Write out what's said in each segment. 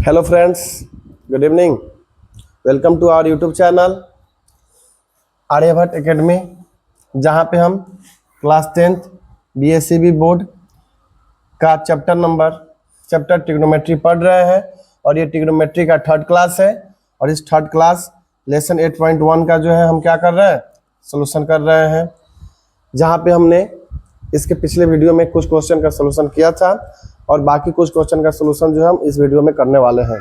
Hello friends, good evening. Welcome to our YouTube channel Aryabhatta academy, जहां पे हम class 10th BSCB board का chapter trigonometry पढ़ रहे हैं। और ये ट्रिग्नोमेट्री का थर्ड क्लास है। और इस थर्ड क्लास लेसन 8.1 का जो है हम क्या कर रहे हैं, सोल्यूशन कर रहे हैं। जहाँ पे हमने इसके पिछले वीडियो में कुछ क्वेश्चन का सोल्यूशन किया था और बाकी कुछ क्वेश्चन का सोल्यूशन जो है हम इस वीडियो में करने वाले हैं।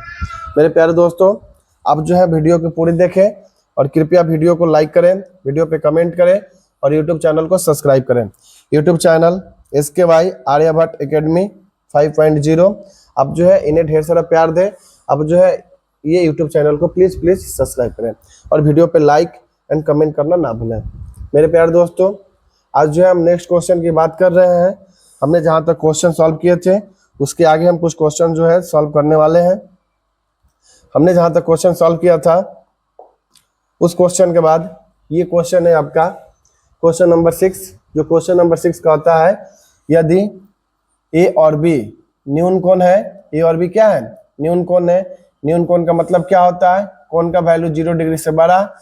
मेरे प्यारे दोस्तों, आप जो है वीडियो को पूरी देखें और कृपया वीडियो को लाइक करें, वीडियो पे कमेंट करें और यूट्यूब चैनल को सब्सक्राइब करें। YouTube channel SKY Aryabhatta academy 5.0। आप जो है इन्हें ढेर सारा प्यार दें। आप जो है ये यूट्यूब चैनल को प्लीज़ सब्सक्राइब करें और वीडियो पे लाइक एंड कमेंट करना ना भूलें। मेरे प्यारे दोस्तों, आज जो है हम नेक्स्ट क्वेश्चन की बात कर रहे हैं। हमने जहाँ तक क्वेश्चन सॉल्व किए थे उसके आगे हम कुछ क्वेश्चन जो है सॉल्व करने वाले हैं। हमने जहाँ तक क्वेश्चन सॉल्व किया था उस क्वेश्चन के बाद ये क्वेश्चन है आपका क्वेश्चन नंबर 6। जो क्वेश्चन नंबर 6 का होता है, यदि A और B न्यून कोण है। A और B क्या है, न्यून कोण है। न्यून कोण का मतलब क्या होता है, कोण का वैल्यू 0 डिग्री से बड़ा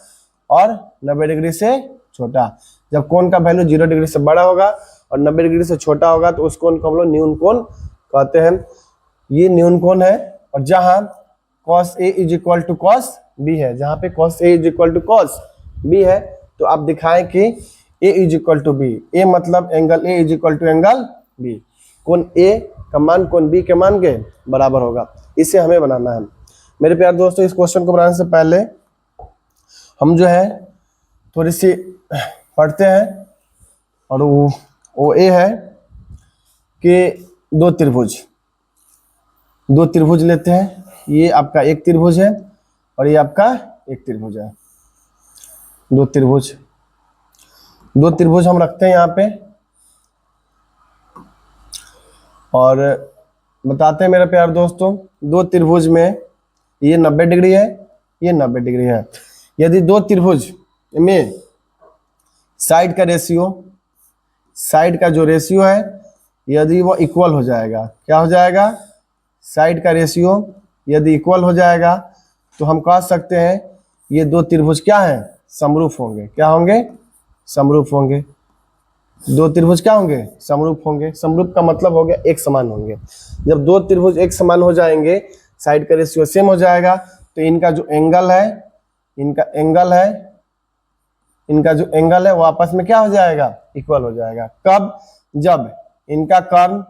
और 90 डिग्री से छोटा। जब कोण का वैल्यू 0 डिग्री से बड़ा होगा और 90 डिग्री से छोटा होगा तो उस कोण को हम लोग न्यून कोण कहते हैं। ये न्यून कोण है। और जहां cos A is equal to cos B है, जहां पे cos A is equal to cos B है, तो आप दिखाएं कि A is equal to B। A मतलब angle A is equal to angle B। कोण A का मान कोण B के मान के बराबर होगा। इसे हमें बनाना है। मेरे प्यारे दोस्तों, इस क्वेश्चन को बनाने से पहले हम जो है थोड़ी सी पढ़ते हैं। और वो ए है कि दो त्रिभुज लेते हैं। ये आपका एक त्रिभुज है और ये आपका एक त्रिभुज है। दो त्रिभुज हम रखते हैं यहाँ पे और बताते हैं मेरे प्यारे दोस्तों, दो त्रिभुज में ये 90 डिग्री है, ये 90 डिग्री है। यदि दो त्रिभुज में साइड का जो रेशियो है, यदि वो इक्वल हो जाएगा, क्या हो जाएगा, साइड का रेशियो यदि इक्वल हो जाएगा तो हम कह सकते हैं ये दो त्रिभुज क्या हैं, समरूप होंगे। क्या होंगे, समरूप होंगे। दो त्रिभुज क्या होंगे, समरूप होंगे। समरूप का मतलब हो गया एक समान होंगे। जब दो त्रिभुज एक समान हो जाएंगे, साइड का रेशियो सेम हो जाएगा, तो इनका जो एंगल है वो आपस में क्या हो जाएगा, इक्वल हो जाएगा। कब, जब इनका कर्ण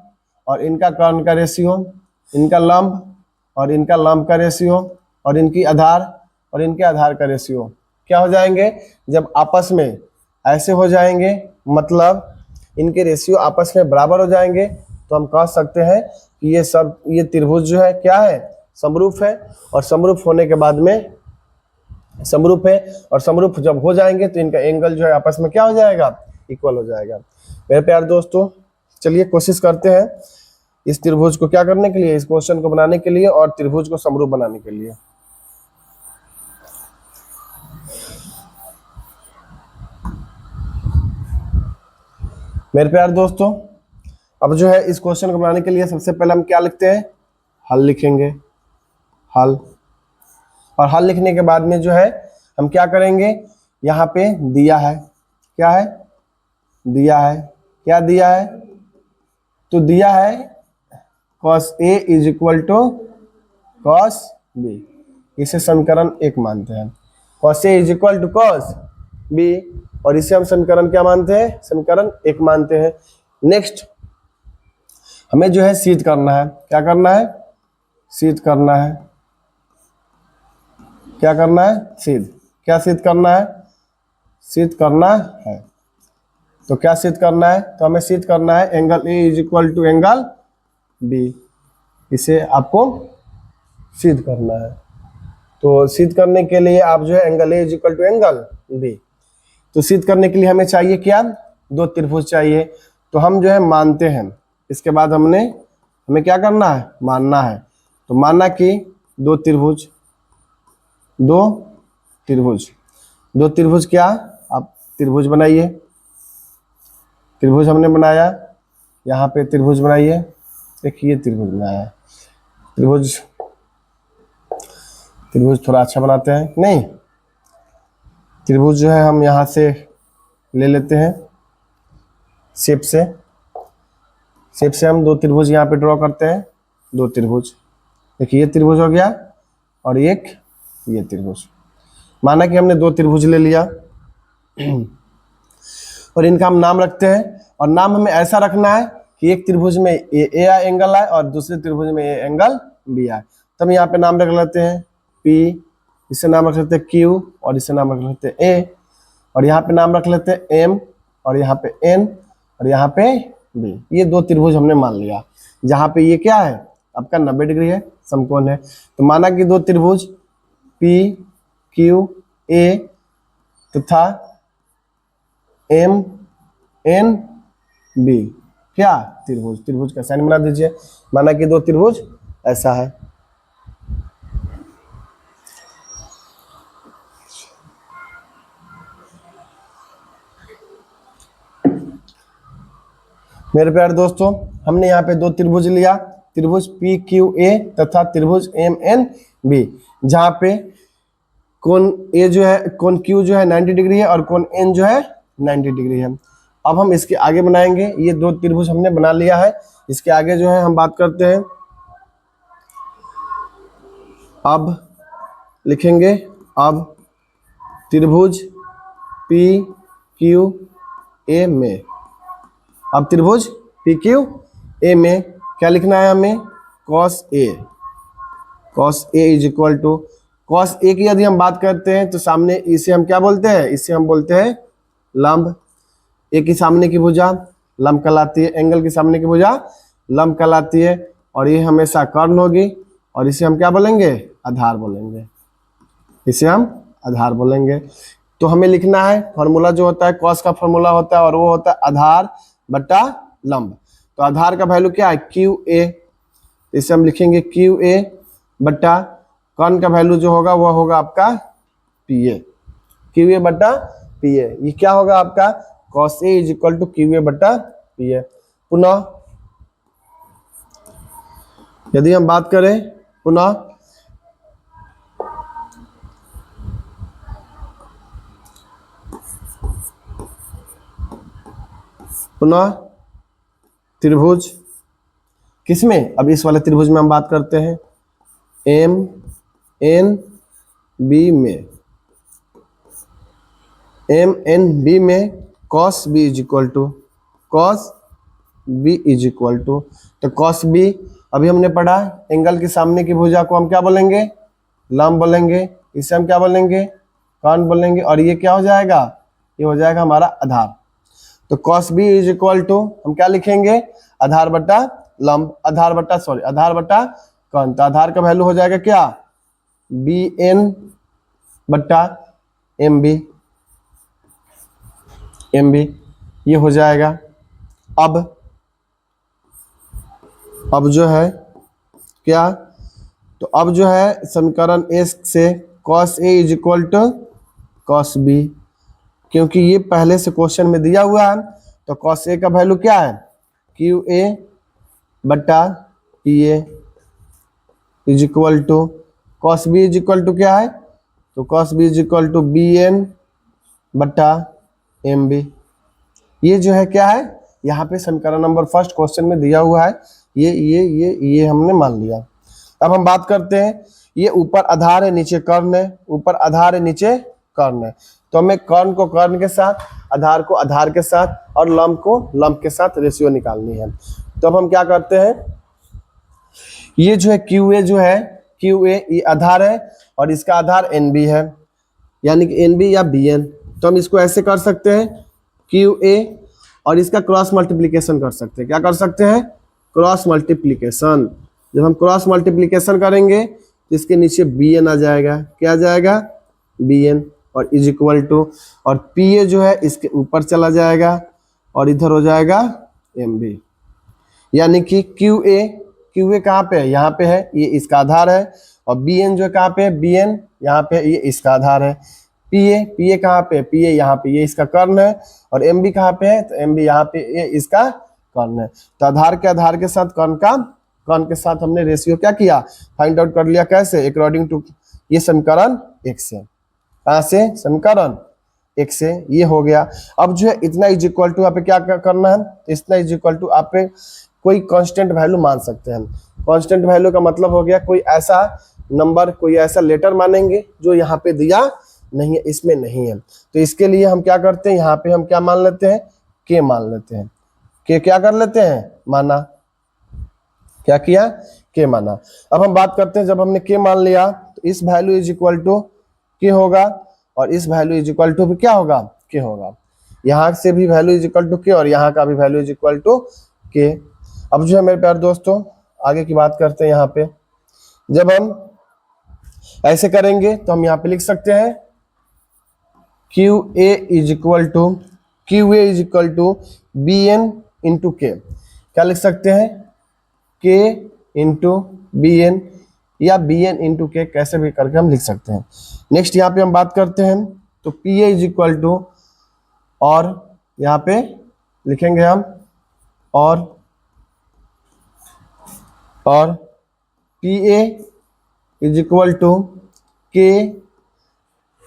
और इनका कर्ण का रेशियो, इनका लंब और इनका लंब का रेशियो और इनकी आधार और इनके आधार का रेशियो क्या हो जाएंगे, जब आपस में ऐसे हो जाएंगे, मतलब इनके रेशियो आपस में बराबर हो जाएंगे, तो हम कह सकते हैं कि ये त्रिभुज जो है क्या है, समरूप है। और समरूप होने के बाद में समरूप है और समरूप जब हो जाएंगे तो इनका एंगल जो है आपस में क्या हो जाएगा, इक्वल हो जाएगा। मेरे प्यारे दोस्तों, चलिए कोशिश करते हैं इस त्रिभुज को क्या करने के लिए, इस क्वेश्चन को बनाने के लिए और त्रिभुज को समरूप बनाने के लिए। मेरे प्यारे दोस्तों, अब जो है इस क्वेश्चन को बनाने के लिए सबसे पहले हम क्या लिखते हैं, हल लिखेंगे, हल। और हल लिखने के बाद में जो है हम क्या करेंगे, यहाँ पे दिया है, क्या है, दिया है, क्या दिया है, तो दिया है cos A is equal to cos B। इसे समीकरण 1 मानते हैं। cos A is equal to cos B और इसे हम समीकरण क्या मानते हैं, समीकरण 1 मानते हैं। नेक्स्ट हमें जो है सिद्ध करना है, क्या करना है, सिद्ध करना है, क्या करना है, सिद्ध। क्या सिद्ध करना है, सिद्ध करना है। तो क्या सिद्ध करना है, तो हमें सिद्ध करना है angle A is equal to angle B। इसे आपको सिद्ध करना है। तो सिद्ध करने के लिए आप जो है angle A is equal to angle B, तो सिद्ध करने के लिए हमें चाहिए क्या, दो त्रिभुज चाहिए। तो हम जो है मानते हैं, इसके बाद हमें क्या करना है, मानना है। तो माना कि दो त्रिभुज क्या, आप त्रिभुज बनाइए। त्रिभुज हमने बनाया, यहाँ पे त्रिभुज बनाइए, देखिए त्रिभुज बनाया, त्रिभुज त्रिभुज थोड़ा अच्छा बनाते हैं नहीं। त्रिभुज जो है हम यहाँ से ले लेते हैं शेप से। शेप से हम 2 त्रिभुज यहाँ पे ड्रॉ करते हैं। 2 त्रिभुज, देखिए ये त्रिभुज हो गया और एक ये त्रिभुज। माना कि हमने 2 त्रिभुज ले लिया और इनका हम नाम रखते हैं। और नाम हमें ऐसा रखना है कि एक त्रिभुज में ए एंगल आए और दूसरे त्रिभुज में ए एंगल बी आए। तो हम यहाँ पे नाम रख लेते हैं पी, इसे नाम रख लेते हैं क्यू, और इसे नाम रख लेते हैं ए, और यहाँ पे नाम रख लेते हैं एम, और यहाँ पे एन, और यहाँ पे बी। ये 2 त्रिभुज हमने मान लिया, जहाँ पे ये क्या है आपका 90 डिग्री है, समकोण है। तो माना कि 2 त्रिभुज पी क्यू ए तथा एम एन बी क्या त्रिभुज। त्रिभुज का साइन बना दीजिए। माना कि 2 त्रिभुज ऐसा है। मेरे प्यारे दोस्तों, हमने यहाँ पे 2 त्रिभुज लिया, त्रिभुज पी क्यू ए तथा त्रिभुज एम एन बी, जहाँ पे कोण ए जो है, कोण क्यू जो है 90 डिग्री है और कोण एन जो है 90 डिग्री है। अब हम इसके आगे बनाएंगे। ये 2 त्रिभुज हमने बना लिया है। इसके आगे जो है हम बात करते हैं। अब लिखेंगे, अब त्रिभुज पी क्यू ए में, अब त्रिभुज पी क्यू ए में क्या लिखना है हमें, cos A. Cos A is equal to, cos A की यदि हम बात करते हैं तो सामने इसे हम क्या बोलते हैं, इसे हम बोलते हैं लंब। ए की सामने की भुजा लंब कहलाती है, एंगल की सामने की भुजा लंब कहलाती है, और ये हमेशा कर्ण होगी, और इसे हम क्या बोलेंगे, आधार बोलेंगे। इसे हम आधार बोलेंगे। तो हमें लिखना है फॉर्मूला जो होता है, कॉस का फॉर्मूला होता है और वो होता है आधार बटा लंब। तो आधार का वैल्यू क्या है, क्यू ए, इसे हम लिखेंगे क्यू ए बटा कर्ण का वैल्यू जो होगा वो होगा आपका पी ए, क्यू ए बटा पी ए। ये क्या होगा आपका, cos A is equal to Q A बटा पी ए। पुनः यदि हम बात करें, पुनः त्रिभुज किसमें, अब इस वाले त्रिभुज में हम बात करते हैं एम एन बी में। एम एन बी में cos B is equal to, cos B is equal to, तो कॉस बी अभी हमने पढ़ा, एंगल के सामने की भुजा को हम क्या बोलेंगे, लंब बोलेंगे, इसे हम क्या बोलेंगे, कर्ण बोलेंगे, और ये क्या हो जाएगा, ये हो जाएगा हमारा आधार। तो cos B is equal to हम क्या लिखेंगे, आधार बटा लंब, आधार बटा कर्ण। तो आधार का वैल्यू हो जाएगा क्या, बी एन बटा एम बी, ये हो जाएगा। अब जो है क्या, तो अब जो है समीकरण एस से cos A is equal to cos B, क्योंकि ये पहले से क्वेश्चन में दिया हुआ है। तो कॉस ए का वैल्यू क्या है, क्यू ए बटा P A is equal to cos B is equal to क्या है, तो cos B is equal to B N बटा एम बी। ये जो है क्या है, यहाँ पे समीकरण नंबर फर्स्ट क्वेश्चन में दिया हुआ है, ये हमने मान लिया। अब हम बात करते हैं, ये ऊपर आधार है नीचे कर्ण है, ऊपर आधार है नीचे कर्ण है, तो हमें कर्ण को कर्ण के साथ, आधार को आधार के साथ और लंब को लंब के साथ रेशियो निकालनी है। तो अब हम क्या करते हैं, ये जो है क्यू ए जो है, क्यू ए ये आधार है और इसका आधार एन बी है, यानी कि एन बी या बी एन। तो हम इसको ऐसे कर सकते हैं, क्यू ए और इसका क्रॉस मल्टीप्लिकेशन कर सकते हैं। क्या कर सकते हैं, क्रॉस मल्टीप्लिकेशन। जब हम क्रॉस मल्टीप्लिकेशन करेंगे तो इसके नीचे बी एन आ जाएगा, क्या आ जाएगा, बी एन, और इज इक्वल टू, और पी ए जो है इसके ऊपर चला जाएगा और इधर हो जाएगा एम बी, यानी कि क्यू ए कहाँ पे है, यहाँ पे है, ये इसका आधार है, और बी एन जो है कहाँ पे है, बी एन यहाँ पे, ये इसका आधार है। पी ए कहाँ पे, पी ए यहाँ पे, ये इसका कर्ण है, और एम बी कहाँ पे है, तो एम बी यहाँ पे, ये इसका कर्ण है। तो आधार के साथ कर्ण के साथ हमने रेशियो क्या किया, फाइंड आउट कर लिया। कैसे, अकॉर्डिंग टू ये समीकरण 1 से, कहाँ से, समीकरण 1 से ये हो गया। अब जो है इतना इज इक्वल टू, आप क्या करना है, इतना इज इक्वल टू आप कोई कांस्टेंट वैल्यू मान सकते हैं। कांस्टेंट वैल्यू का मतलब हो गया कोई ऐसा नंबर, कोई ऐसा लेटर मानेंगे जो यहाँ पे दिया नहीं है, इसमें नहीं है। तो इसके लिए हम क्या करते हैं, यहाँ पे हम क्या मान लेते हैं, के मान लेते हैं। के क्या कर लेते हैं, माना, क्या किया, के माना। अब हम बात करते हैं, जब हमने के मान लिया तो इस वैल्यू इज इक्वल टू के होगा और इस वैल्यू इज इक्वल टू क्या होगा, के होगा। यहाँ से भी वैल्यू इज इक्वल टू के और यहाँ का भी वैल्यू इज इक्वल टू के। अब जो है मेरे प्यारे दोस्तों आगे की बात करते हैं। यहाँ पे जब हम ऐसे करेंगे तो हम यहाँ पे लिख सकते हैं Q A is equal to B N into K. क्या लिख सकते हैं, के इंटू बी एन या बी एन इंटू के, कैसे भी करके हम लिख सकते हैं। नेक्स्ट यहाँ पे हम बात करते हैं तो P A is equal to, और यहाँ पे लिखेंगे हम और P A is equal to K,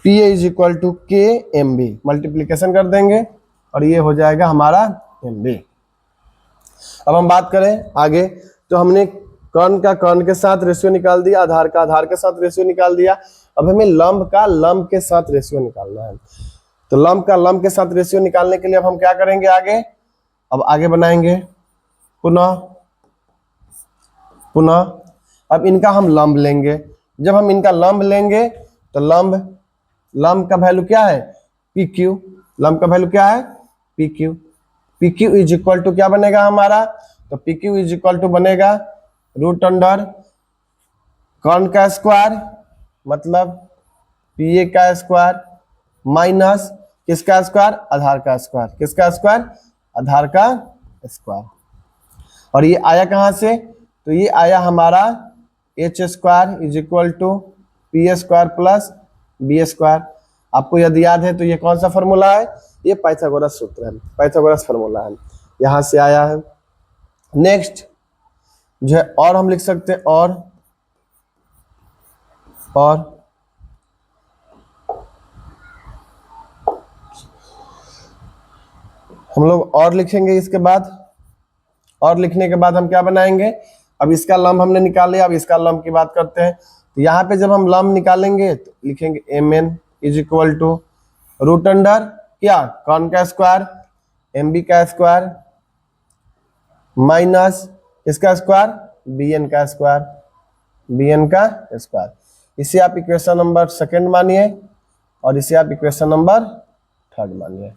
P A is equal to K M B, multiplication कर देंगे और ये हो जाएगा हमारा एम बी। अब हम बात करें आगे, तो हमने कर्ण का कर्ण के साथ रेशियो निकाल दिया, आधार का आधार के साथ रेशियो निकाल दिया। अब हमें लंब का लंब के साथ रेशियो निकालना है। तो लंब का लंब के साथ रेशियो निकालने के लिए अब हम क्या करेंगे आगे, अब आगे बनाएंगे पुनः अब इनका हम लंब लेंगे। जब हम इनका लंब लेंगे तो लंब का वैल्यू क्या है, पी क्यू। लंब का वैल्यू क्या है, P Q. P Q is equal to क्या बनेगा हमारा, तो P Q is equal to बनेगा रूट अंडर कर्ण का स्क्वायर मतलब पी ए का स्क्वायर माइनस किसका स्क्वायर, आधार का स्क्वायर। किसका स्क्वायर, आधार का स्क्वायर। और ये आया कहाँ से, तो ये आया हमारा H square is equal to P A square plus B square. आपको यदि याद है तो ये कौन सा फॉर्मूला है, ये पाइथागोरस सूत्र है, पाइथागोरस फॉर्मूला है, यहाँ से आया है। नेक्स्ट जो है और हम लिख सकते हैं और हम लोग और लिखेंगे। इसके बाद और लिखने के बाद हम क्या बनाएंगे, अब इसका लंब हमने निकाल लिया, अब इसका लंब की बात करते हैं। तो यहाँ पे जब हम लंब निकालेंगे तो लिखेंगे M N is equal to root under क्या, कर्ण का स्क्वायर एम बी का स्क्वायर माइनस इसका स्क्वायर बी एन का स्क्वायर, बी एन का स्क्वायर। इसे आप इक्वेशन नंबर सेकंड मानिए और इसे आप इक्वेशन नंबर थर्ड मानिए।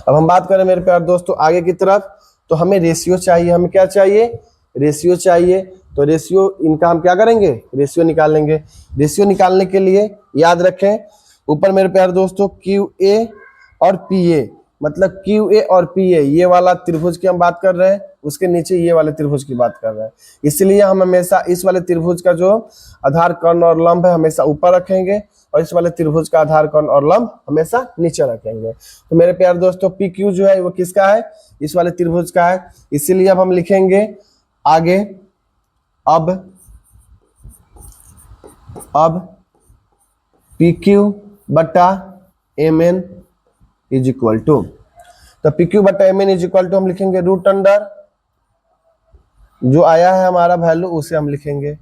अब हम बात करें मेरे प्यारे दोस्तों आगे की तरफ, तो हमें रेशियो चाहिए। हमें क्या चाहिए, रेशियो चाहिए। तो रेशियो इनका हम क्या करेंगे, रेशियो निकालेंगे। रेशियो निकालने के लिए याद रखें ऊपर मेरे प्यारे दोस्तों क्यू ए और पी ए, मतलब क्यू ए और पी ए ये वाला त्रिभुज की हम बात कर रहे हैं, उसके नीचे ये वाले त्रिभुज की बात कर रहे हैं। इसलिए हम हमेशा इस वाले त्रिभुज का जो आधार कर्ण और लंब है हमेशा ऊपर रखेंगे और इस वाले त्रिभुज का आधार कर्ण और लंब हमेशा नीचे रखेंगे। तो मेरे प्यारे दोस्तों पी क्यू जो है वो किसका है, इस वाले त्रिभुज का है। इसीलिए अब हम लिखेंगे आगे अब पी क्यू बटा M N is equal to, तो पी क्यू बटा M N is equal to हम लिखेंगे रूट अंडर जो आया है हमारा वैल्यू उसे हम लिखेंगे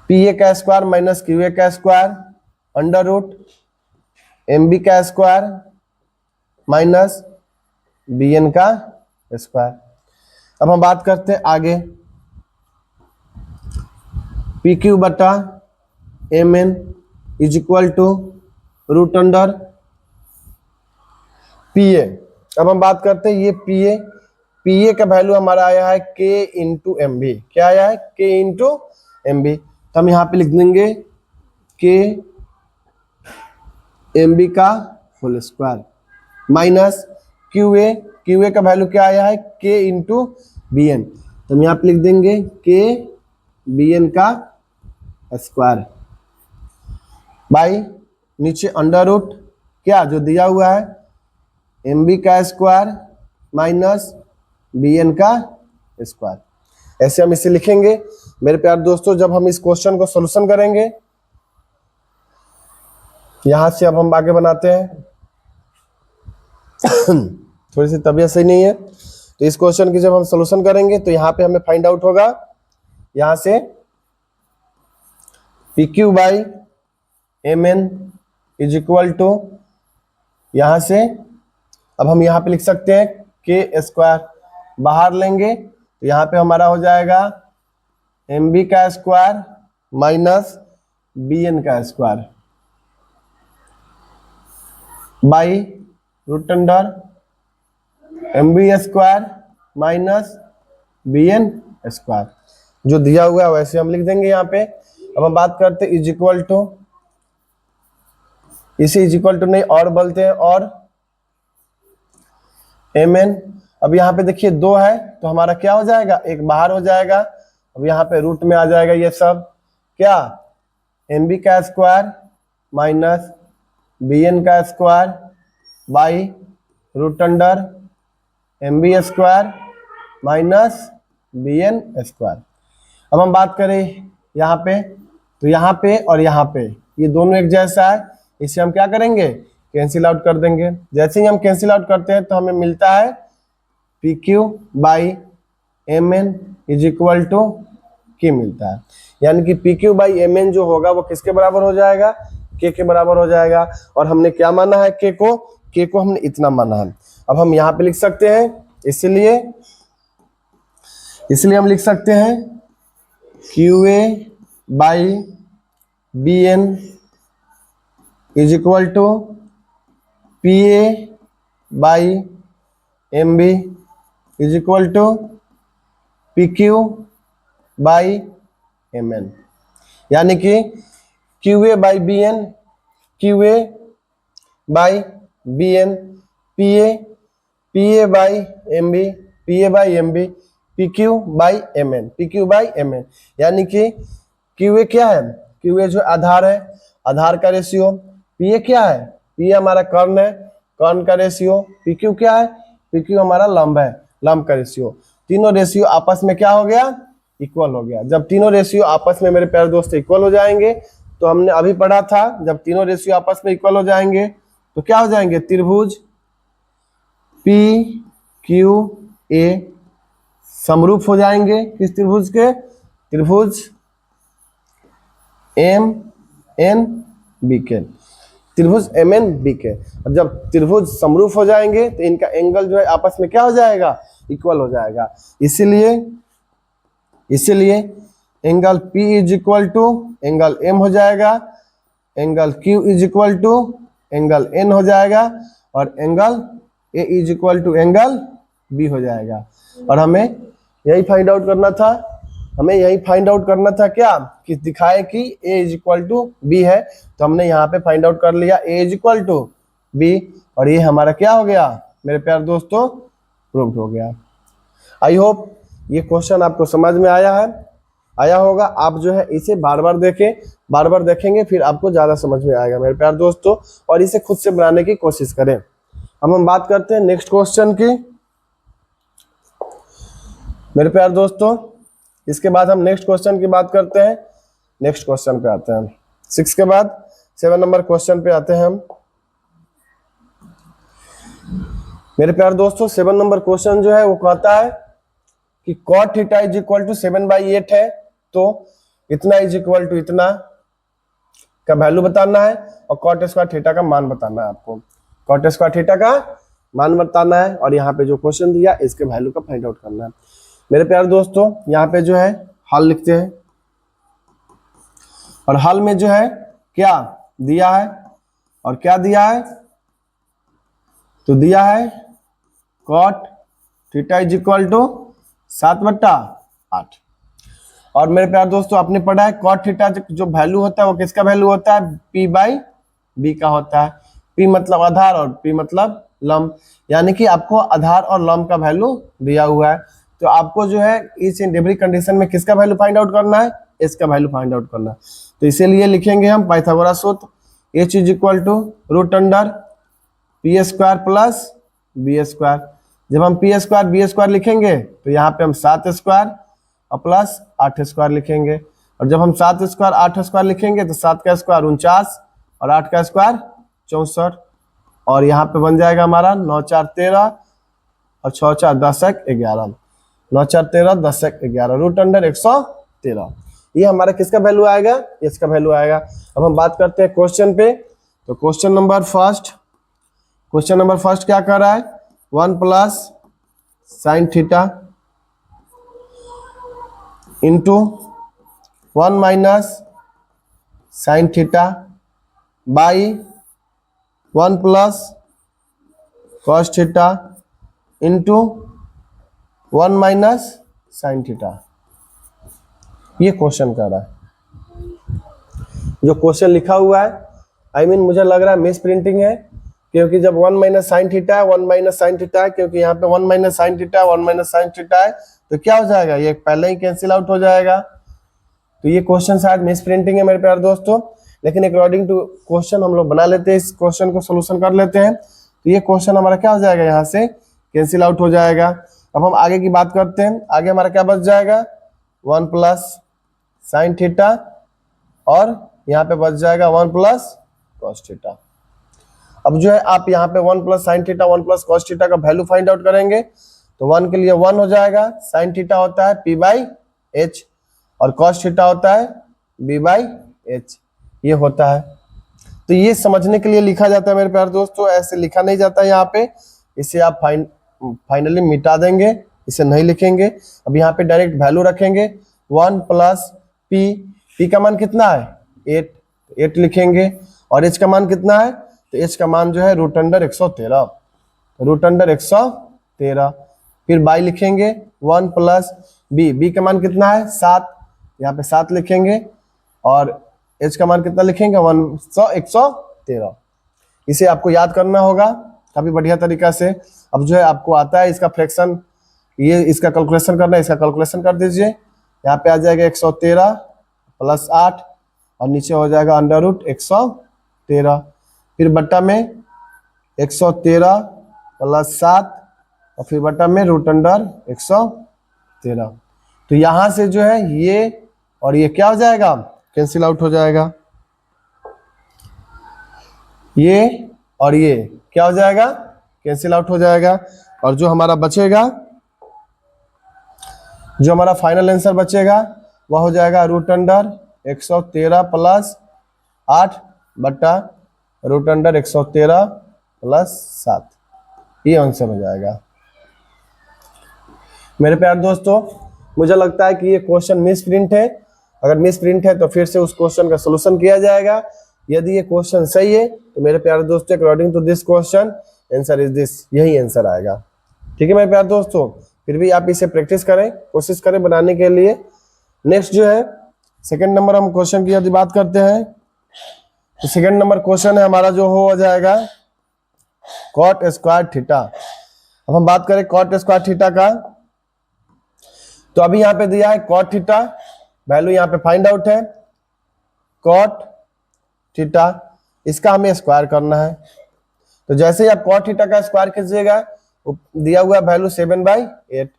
पी ए का स्क्वायर माइनस क्यू ए का square under root M B का स्क्वायर माइनस बी एन का स्क्वायर। अब हम बात करते हैं आगे पी क्यू बटा M N is equal to root under P A. अब हम बात करते हैं ये पी ए का वैल्यू हमारा आया है के इंटू एम बी। क्या आया है, के इंटू एम बी। तो हम यहाँ पे लिख देंगे के एम बी का whole square minus Q A का वैल्यू क्या आया है, के इंटू बी एन। तो हम यहाँ पे लिख देंगे के बी एन का स्क्वायर बाई नीचे अंडर रूट क्या जो दिया हुआ है एम बी का स्क्वायर माइनस बी एन का स्क्वायर। ऐसे हम इसे लिखेंगे। मेरे प्यारे दोस्तों, जब हम इस क्वेश्चन को सोल्यूशन करेंगे, यहां से अब हम आगे बनाते हैं। थोड़ी सी तबीयत सही नहीं है, तो इस क्वेश्चन की जब हम सोल्यूशन करेंगे तो यहाँ पे हमें फाइंड आउट होगा, यहां से P Q by M N is equal to, यहां से अब हम यहाँ पे लिख सकते हैं के स्क्वायर, बाहर लेंगे तो यहाँ पे हमारा हो जाएगा एम बी का स्क्वायर माइनस बी एन का square by root under M B square minus B N square. जो दिया हुआ है वैसे हम लिख देंगे यहाँ पे। अब हम बात करते हैं इज इक्वल टू, इसे इज इक्वल टू नहीं और बोलते हैं, और एम एन। अब यहाँ पे देखिए 2 है तो हमारा क्या हो जाएगा, एक बाहर हो जाएगा। अब यहाँ पे रूट में आ जाएगा ये सब, क्या, एम बी का स्क्वायर माइनस बी एन का square by root under M B square minus B N square. अब हम बात करें यहाँ पे, तो यहाँ पे और यहाँ पे ये दोनों एक जैसा है, इसे हम क्या करेंगे, कैंसिल आउट कर देंगे। जैसे ही हम कैंसिल आउट करते हैं तो हमें मिलता है P Q by M N is equal to K मिलता है। यानी कि P Q by M N जो होगा वो किसके बराबर हो जाएगा, के बराबर हो जाएगा। और हमने क्या माना है, के को हमने इतना माना है। अब हम यहाँ पे लिख सकते हैं, इसलिए हम लिख सकते हैं Q A by B N is equal to P A by M B is equal to P Q by M N. यानी कि Q A by B N, Q A by B N, P A by M B, P A by M B, P Q by M N, P Q by M N. यानी कि Q ए क्या है, Q ए जो आधार है, आधार का ratio, P A क्या है, P A हमारा कर्ण है, कर्ण का रेशियो, पी क्यू क्या है, पी क्यू हमारा लंब है, लंब का रेशियो। तीनों रेशियो आपस में क्या हो गया, इक्वल हो गया। जब तीनों रेशियो आपस में मेरे प्यारे दोस्त इक्वल हो जाएंगे, तो हमने अभी पढ़ा था जब तीनों रेशियो आपस में इक्वल हो जाएंगे तो क्या हो जाएंगे, त्रिभुज पी क्यू ए समरूप हो जाएंगे किस त्रिभुज के, त्रिभुज एम एन बी के, त्रिभुज एम एन बी के। अब जब त्रिभुज समरूप हो जाएंगे तो इनका एंगल जो है आपस में क्या हो जाएगा, इक्वल हो जाएगा। इसीलिए angle P is equal to angle M हो जाएगा, angle Q is equal to angle N हो जाएगा, और angle A is equal to angle B हो जाएगा। और हमें यही फाइंड आउट करना था, क्या, कि दिखाए कि A is equal to B है, तो हमने यहाँ पे फाइंड आउट कर लिया A is equal to B, और ये हमारा क्या हो गया मेरे प्यारे दोस्तों, प्रूव्ड हो गया। आई होप ये क्वेश्चन आपको समझ में आया होगा। आप जो है इसे बार बार देखेंगे फिर आपको ज्यादा समझ में आएगा मेरे प्यारे दोस्तों, और इसे खुद से बनाने की कोशिश करें। अब हम बात करते हैं नेक्स्ट क्वेश्चन की मेरे प्यारे दोस्तों। इसके बाद हम नेक्स्ट क्वेश्चन की बात करते हैं। नेक्स्ट क्वेश्चन पे आते हैं, 6 के बाद 7 नंबर क्वेश्चन पे आते हैं हम मेरे प्यारे दोस्तों। 7 नंबर क्वेश्चन जो है वो कहता है कि cot theta is equal to 7/8 है, तो इतना इज इक्वल टू इतना का वैल्यू बताना है, और cot स्क्वायर थीटा का मान बताना है आपको। cot स्क्वायर थीटा का मान बताना है, और यहाँ पे जो क्वेश्चन दिया इसके वैल्यू का फाइंड आउट करना है मेरे प्यारे दोस्तों। यहाँ पे जो है हल लिखते हैं, और हल में जो है क्या दिया है, और क्या दिया है, तो दिया है cot theta is equal to 7/8। और मेरे प्यारे दोस्तों आपने पढ़ा है cot थीटा जो वैल्यू होता है वो किसका वैल्यू होता है, P/B का होता है। P मतलब आधार और P मतलब लंब, यानी कि आपको आधार और लंब का वैल्यू दिया हुआ है, तो आपको जो है इस इन एवरी कंडीशन में किसका वैल्यू फाइंड आउट करना है, इसका वैल्यू फाइंड आउट करना है। तो इसीलिए लिखेंगे हम पाइथागोरस सूत्र, H is equal to root under P square plus B square. जब हम P स्क्वायर B स्क्वायर लिखेंगे तो यहाँ पे हम 7 स्क्वायर और प्लस 8 स्क्वायर लिखेंगे। और जब हम 7 स्क्वायर 8 स्क्वायर लिखेंगे तो 7 का स्क्वायर 49 और 8 का स्क्वायर 64। और यहाँ पे बन जाएगा हमारा 9 4 13 और 6 4 10 1 11। 9 4 13 10 1 11 रूट अंडर 113। ये हमारा किसका वैल्यू आएगा, इसका वैल्यू आएगा। अब हम बात करते हैं क्वेश्चन पे। तो क्वेश्चन नंबर फर्स्ट क्या कर रहा है, 1 plus sine theta into 1 minus sine theta by 1 plus cos theta into 1 minus sine theta. ये क्वेश्चन कर रहा है। जो क्वेश्चन लिखा हुआ है मुझे लग रहा है मिस प्रिंटिंग है, क्योंकि जब 1 माइनस साइन थीटा है 1 माइनस साइन थीटा है, क्योंकि यहाँ पे 1 माइनस साइन थीटा है 1 माइनस साइन थीटा है, तो क्या हो जाएगा, ये पहले ही कैंसिल आउट हो जाएगा। तो ये क्वेश्चन शायद मिस प्रिंटिंग है मेरे प्यारे दोस्तों, लेकिन अकॉर्डिंग टू क्वेश्चन हम लोग बना लेते हैं, इस क्वेश्चन को सोल्यूशन कर लेते हैं। तो ये क्वेश्चन हमारा क्या हो जाएगा, यहाँ से कैंसिल आउट हो जाएगा। अब हम आगे की बात करते हैं। आगे हमारा क्या बच जाएगा, 1 प्लस साइन थीटा और यहाँ पे बच जाएगा 1 प्लस कॉस थीटा। अब जो है आप यहाँ पे 1 plus sine theta 1 plus cos theta का वैल्यू फाइंड आउट करेंगे। तो 1 के लिए 1 हो जाएगा, साइन थीटा होता है p बाई एच और कॉस थीटा होता है b बाई एच, ये होता है। तो ये समझने के लिए लिखा जाता है मेरे प्यारे दोस्तों, ऐसे लिखा नहीं जाता यहाँ पे। इसे आप फाइनली मिटा देंगे, इसे नहीं लिखेंगे। अब यहाँ पे डायरेक्ट वैल्यू रखेंगे, 1 प्लस p का मान कितना है 8 लिखेंगे, और h का मान कितना है, तो h का मान जो है रूट अंडर 113, रूट अंडर 113। फिर बाई लिखेंगे 1 प्लस b का मान कितना है 7, यहाँ पे 7 लिखेंगे, और h का मान कितना लिखेंगे 113। इसे आपको याद करना होगा काफी बढ़िया तरीका से। अब जो है आपको आता है इसका फ्रैक्शन, ये इसका कैलकुलेशन करना है, इसका कैलकुलेशन कर दीजिए। यहाँ पे आ जाएगा 113 प्लस 8 और नीचे हो जाएगा अंडर रूट 113, फिर बट्टा में 113 प्लस 7 और फिर बट्टा में रूट अंडर 113। तो यहाँ से जो है ये और ये क्या हो जाएगा, कैंसिल आउट हो जाएगा। ये और ये क्या हो जाएगा, कैंसिल आउट हो जाएगा। और जो हमारा बचेगा, जो हमारा फाइनल आंसर बचेगा वह हो जाएगा रूट अंडर 113 प्लस 8 बट्टा रूट अंडर 113 प्लस 7, ये आंसर हो जाएगा। मेरे प्यारे दोस्तों, मुझे लगता है कि ये क्वेश्चन मिस प्रिंट है। अगर मिस प्रिंट है तो फिर से उस क्वेश्चन का सोल्यूशन किया जाएगा। यदि ये क्वेश्चन सही है तो मेरे प्यारे दोस्तों according to this question answer is this, यही आंसर आएगा। ठीक है मेरे प्यारे दोस्तों, फिर भी आप इसे प्रैक्टिस करें, कोशिश करें बनाने के लिए। नेक्स्ट जो है सेकंड नंबर हम क्वेश्चन की यदि बात करते हैं तो सेकंड नंबर क्वेश्चन है हमारा जो हो जाएगा कॉट स्क्वायर थीटा। अब हम बात करें कॉट स्क्वायर थीटा का, तो अभी यहाँ पे दिया है कॉट थीटा, वैल्यू यहाँ पे फाइंड आउट है कॉट थीटा, इसका हमें स्क्वायर करना है। तो जैसे ही आप कॉट थीटा का स्क्वायर कीजिएगा, दिया हुआ वैल्यू 7/8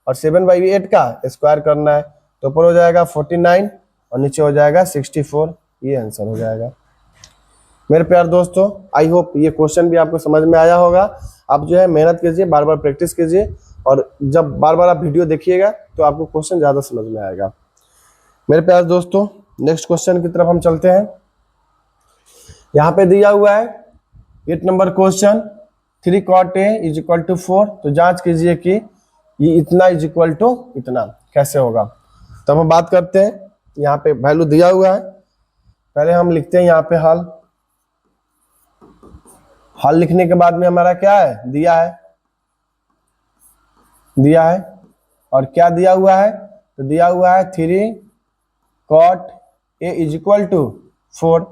और 7/8 का स्क्वायर करना है, तो ऊपर हो जाएगा 49 और नीचे हो जाएगा 64, ये आंसर हो जाएगा। मेरे प्यारे दोस्तों, आई होप ये क्वेश्चन भी आपको समझ में आया होगा। आप जो है मेहनत कीजिए, बार बार प्रैक्टिस कीजिए, और जब बार बार आप वीडियो देखिएगा तो आपको क्वेश्चन ज़्यादा समझ में आएगा। मेरे प्यारे दोस्तों, नेक्स्ट क्वेश्चन की तरफ हम चलते हैं। यहाँ पे दिया हुआ है 8 number question, 3 cot a is equal to 4। तो जांच कीजिए कि ये इतना इज इक्वल टू इतना कैसे होगा। तो हम बात करते हैं, यहाँ पे वैल्यू दिया हुआ है, पहले हम लिखते हैं यहाँ पे हल लिखने के बाद में हमारा क्या है, दिया है और क्या दिया हुआ है, तो दिया हुआ है 3 cot a is equal to 4।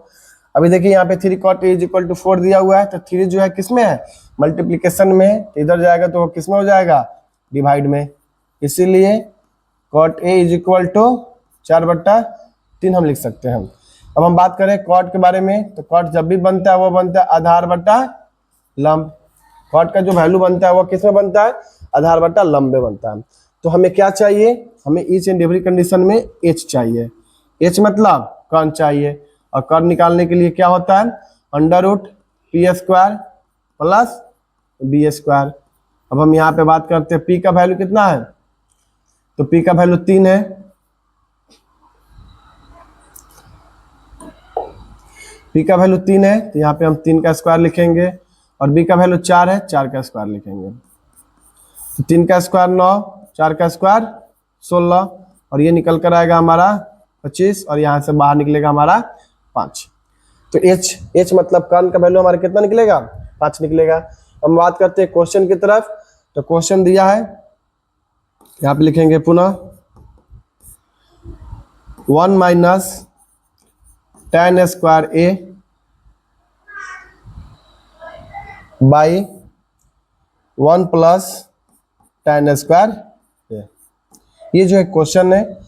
अभी देखिए यहाँ पे 3 cot a is equal to 4 दिया हुआ है, तो 3 जो है किसमें है, मल्टीप्लीकेशन में, तो इधर जाएगा तो वो किसमें हो जाएगा, डिवाइड में। इसीलिए cot a is equal to 4/3 हम लिख सकते हैं। अब हम बात करें cot के बारे में, तो cot जब भी बनता है वो बनता है आधार बटा लंब। cot का जो वैल्यू बनता है वो किसमें बनता है, आधार बटा लंब में बनता है। तो हमें क्या चाहिए, हमें ईच एंड एवरी कंडीशन में एच चाहिए। एच मतलब कर्ण चाहिए, और कर्ण निकालने के लिए क्या होता है, under root P square plus B square. अब हम यहाँ पे बात करते हैं पी का वैल्यू कितना है, तो पी का वैल्यू 3 है, पी का वैल्यू 3 है, तो यहाँ पे हम 3 का स्क्वायर लिखेंगे, और बी का वैल्यू 4 है, 4 का स्क्वायर लिखेंगे। तो 3 का स्क्वायर 9, 4 का स्क्वायर 16, और ये निकल कर आएगा हमारा 25, और यहाँ से बाहर निकलेगा हमारा 5। तो एच मतलब कर्ण का वैल्यू हमारा कितना निकलेगा, 5 निकलेगा। हम बात करते हैं क्वेश्चन की तरफ। तो क्वेश्चन दिया है, यहाँ पे लिखेंगे पुनः 1 minus tan square A by 1 plus tan square A. ये जो है क्वेश्चन है,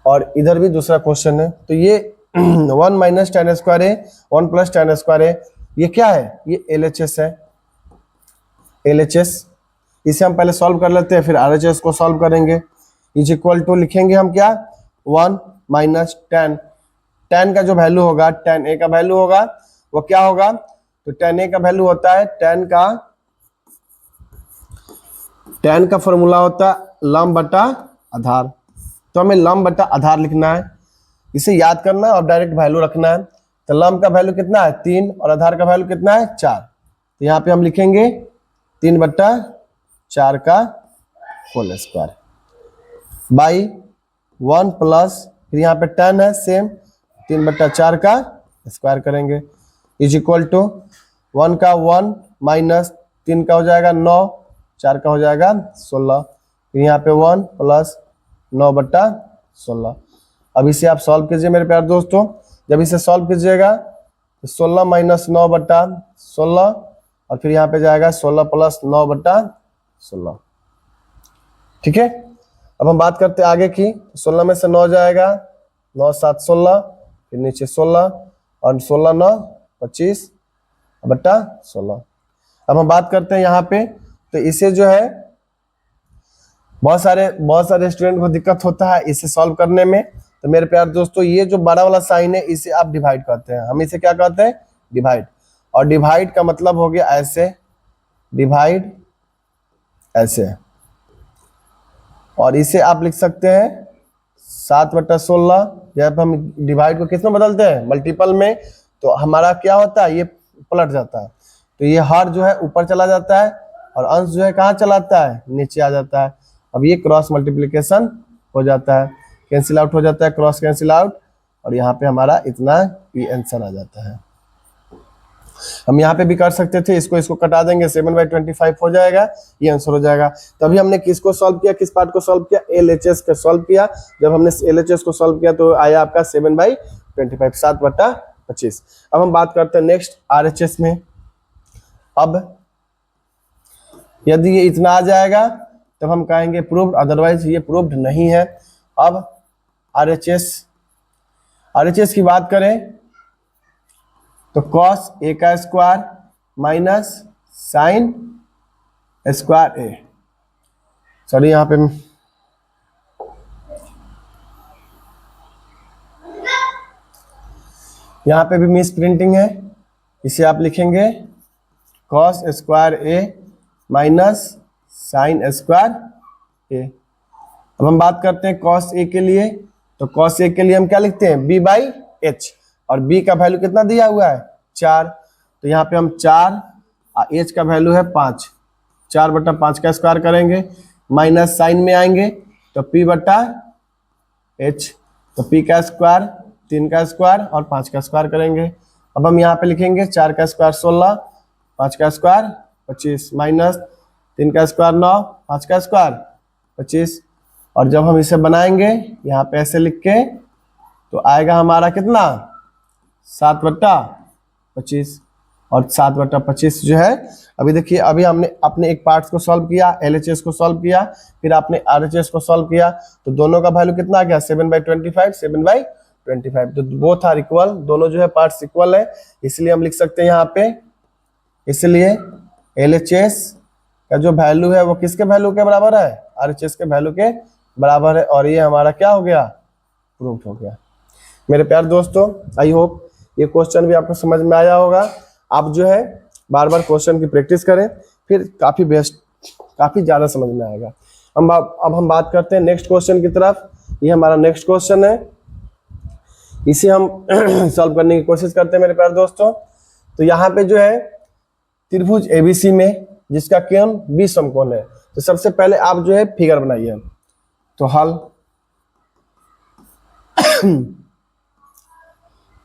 और इधर भी दूसरा क्वेश्चन है। तो ये 1 minus tan square A 1 plus tan square A, ये क्या है, ये LHS है, LHS। इसे हम पहले सॉल्व कर लेते हैं, फिर RHS को सॉल्व करेंगे। इज इक्वल टू लिखेंगे हम क्या, 1 माइनस tan का जो वैल्यू होगा, tan A का वैल्यू होगा वो क्या होगा, तो tan A का वैल्यू होता है, tan का फॉर्मूला होता है लंब बटा आधार। तो हमें लंब बटा आधार लिखना है, इसे याद करना है और डायरेक्ट वैल्यू रखना है। तो लंब का वैल्यू कितना है 3, और आधार का वैल्यू कितना है 4। तो यहाँ पे हम लिखेंगे 3 बट्टा 4 का होल स्क्वायर बाई 1 प्लस, फिर यहाँ पे tan है सेम, 3 बट्टा 4 का स्क्वायर करेंगे, इज इक्वल टू 1 का 1 माइनस 3 का हो जाएगा 9, 4 का हो जाएगा 16, फिर यहाँ पे 1 प्लस 9 बट्टा 16। अब इसे आप सॉल्व कीजिए मेरे प्यारे दोस्तों। जब इसे सॉल्व कीजिएगा तो 16 माइनस 9 बट्टा 16, और फिर यहाँ पे जाएगा 16 प्लस 9 बट्टा 16। ठीक है, अब हम बात करते हैं आगे की। 16 में से 9 जाएगा, 9 7 16, फिर नीचे 16, और 16 9 25 बट्टा 16। अब हम बात करते हैं यहाँ पे, तो इसे जो है बहुत सारे स्टूडेंट को दिक्कत होता है इसे सॉल्व करने में। तो मेरे प्यारे दोस्तों, ये जो बड़ा वाला साइन है इसे आप डिवाइड करते हैं, हम इसे क्या कहते हैं, डिवाइड। और डिवाइड का मतलब हो गया ऐसे, डिवाइड ऐसे, और इसे आप लिख सकते हैं 7 बट्टा 16। जब हम डिवाइड को किस में बदलते हैं, मल्टीपल में, तो हमारा क्या होता है, ये पलट जाता है। तो ये हर जो है ऊपर चला जाता है, और अंश जो है कहाँ चला जाता है, नीचे आ जाता है। अब ये क्रॉस मल्टीप्लिकेशन हो जाता है, कैंसिल आउट हो जाता है, क्रॉस कैंसिल आउट, और यहाँ पे हमारा इतना ये आंसर आ जाता है। हम यहाँ पे भी कर सकते थे, इसको कटा देंगे, 7/25 हो जाएगा, ये आंसर हो जाएगा। तभी हमने किसको सॉल्व किया, किस पार्ट को सॉल्व किया, LHS को सॉल्व किया। जब हमने LHS को सॉल्व किया तो आया आपका 7/25, 7/25। अब हम बात करते हैं नेक्स्ट RHS में। अब यदि ये इतना आ जाएगा तब हम कहेंगे प्रूव्ड, अदरवाइज ये प्रूव्ड नहीं है। अब RHS की बात करें तो cos A का square minus sine square A, sorry यहाँ पे भी मिस प्रिंटिंग है, इसे आप लिखेंगे cos square A minus sine square A। अब हम बात करते हैं cos A के लिए, तो cos A के लिए हम क्या लिखते हैं, B/H, और B का वैल्यू कितना दिया हुआ है 4। तो यहाँ पे हम 4, H का वैल्यू है 5, 4/5 का स्क्वायर करेंगे, माइनस साइन में आएंगे तो P/H, तो P का स्क्वायर, 3 का स्क्वायर और 5 का स्क्वायर करेंगे। अब हम यहाँ पे लिखेंगे 4 का स्क्वायर 16, 5 का स्क्वायर 25, माइनस 3 का स्क्वायर 9, 5 का स्क्वायर 25। और जब हम इसे बनाएंगे यहाँ पे ऐसे लिख के, तो आएगा हमारा कितना 7/25, और 7/25 जो है, अभी देखिए अभी हमने अपने एक पार्ट्स को सॉल्व किया, LHS को सॉल्व किया, फिर आपने RHS को सॉल्व किया, तो दोनों का वैल्यू कितना आ गया 7/25, 7/25। तो बोथ आर इक्वल, दोनों जो है पार्ट्स इक्वल है, इसलिए हम लिख सकते हैं यहाँ पे, इसलिए LHS का जो वैल्यू है वो किसके वैल्यू के बराबर है, RHS के वैल्यू के बराबर है, और ये हमारा क्या हो गया, प्रूफ हो गया। मेरे प्यारे दोस्तों, आई होप ये क्वेश्चन भी आपको समझ में आया होगा। आप जो है बार बार क्वेश्चन की प्रैक्टिस करें, फिर काफी ज्यादा समझ में आएगा। अब हम बात करते हैं नेक्स्ट क्वेश्चन की तरफ। ये हमारा नेक्स्ट क्वेश्चन है, इसे हम सॉल्व करने की कोशिश करते हैं मेरे प्यारे दोस्तों। तो यहाँ पे जो है त्रिभुज एबीसी में जिसका कोण 20 समकोण है, तो सबसे पहले आप जो है फिगर बनाइए। तो हल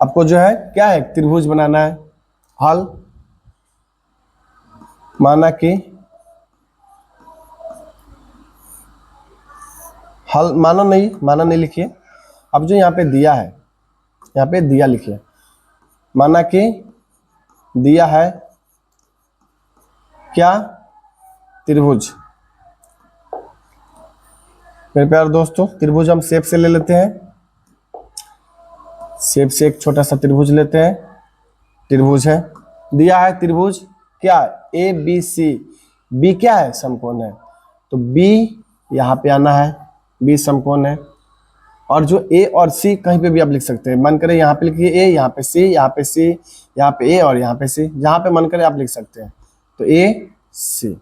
आपको जो है क्या है, त्रिभुज बनाना है। हल माना कि हल माना नहीं लिखिए। अब जो यहाँ पे दिया है, यहाँ पे दिया लिखिए। माना कि दिया है क्या, त्रिभुज। मेरे प्यारे दोस्तों, त्रिभुज हम शेप से ले लेते हैं। शेप से एक छोटा सा त्रिभुज लेते हैं। त्रिभुज है, दिया है त्रिभुज क्या, ए बी सी। बी क्या है, समकोण है, तो बी यहाँ पे आना है, बी समकोण है। और जो ए और सी कहीं पे भी आप लिख सकते हैं। मन करे यहाँ पे लिखिए ए, यहाँ पे सी, यहाँ पे सी, यहाँ पे ए और यहाँ पे सी, जहाँ पे मन करे आप लिख सकते हैं। तो ए सी,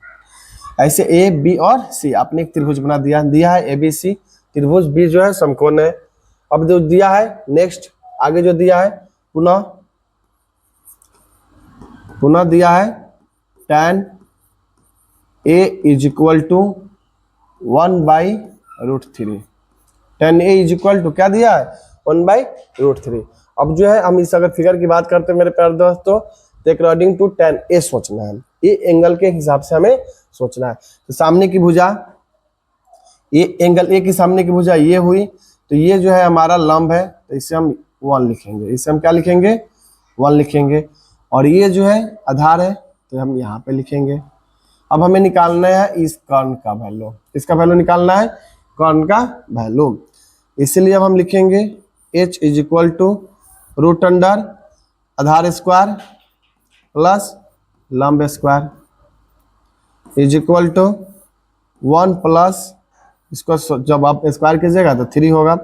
ऐसे ए बी और सी आपने एक त्रिभुज बना दिया है ए बी सी। त्रिभुज बी जो है समकोण है। अब जो दिया है नेक्स्ट, आगे जो दिया है पुनः दिया है tan a is equal to 1/√3। tan a is equal to क्या दिया है, 1/√3। अब जो है हम इस अगर फिगर की बात करते हैं मेरे प्यारे दोस्तों, तो अकॉर्डिंग टू tan a सोचना है, ये एंगल के हिसाब से हमें सोचना है। तो सामने की भुजा, ये एंगल ए की सामने की भुजा ये हुई, तो ये जो है हमारा लंब है, तो इसे हम 1 लिखेंगे। इसे हम क्या लिखेंगे, 1 लिखेंगे। और ये जो है आधार है, तो हम यहाँ पे लिखेंगे। अब हमें निकालना है इस कर्ण का वैल्यू। इसका वैल्यू निकालना है, कर्ण का वैल्यू। इसलिए अब हम लिखेंगे h is equal to root under आधार स्क्वायर प्लस लंब square is equal to 1 plus, इसको जब आप स्क्वायर कीजिएगा तो 3 होगा,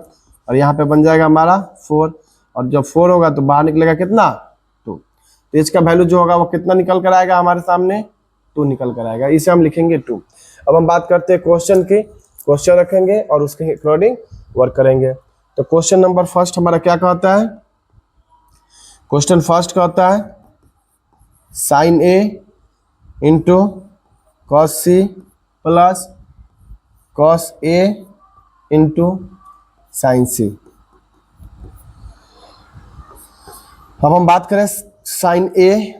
और यहाँ पे बन जाएगा हमारा 4, और जब 4 होगा तो बाहर निकलेगा कितना, 2। तो इसका वैल्यू जो होगा वो कितना निकल कर आएगा हमारे सामने, 2 निकल कर आएगा। इसे हम लिखेंगे 2। अब हम बात करते हैं क्वेश्चन की। क्वेश्चन रखेंगे और उसके अकॉर्डिंग वर्क करेंगे। तो क्वेश्चन नंबर फर्स्ट हमारा क्या कहता है, क्वेश्चन फर्स्ट कहता है sine A into cos C plus cos A into sine C. अब हम बात करें साइन ए,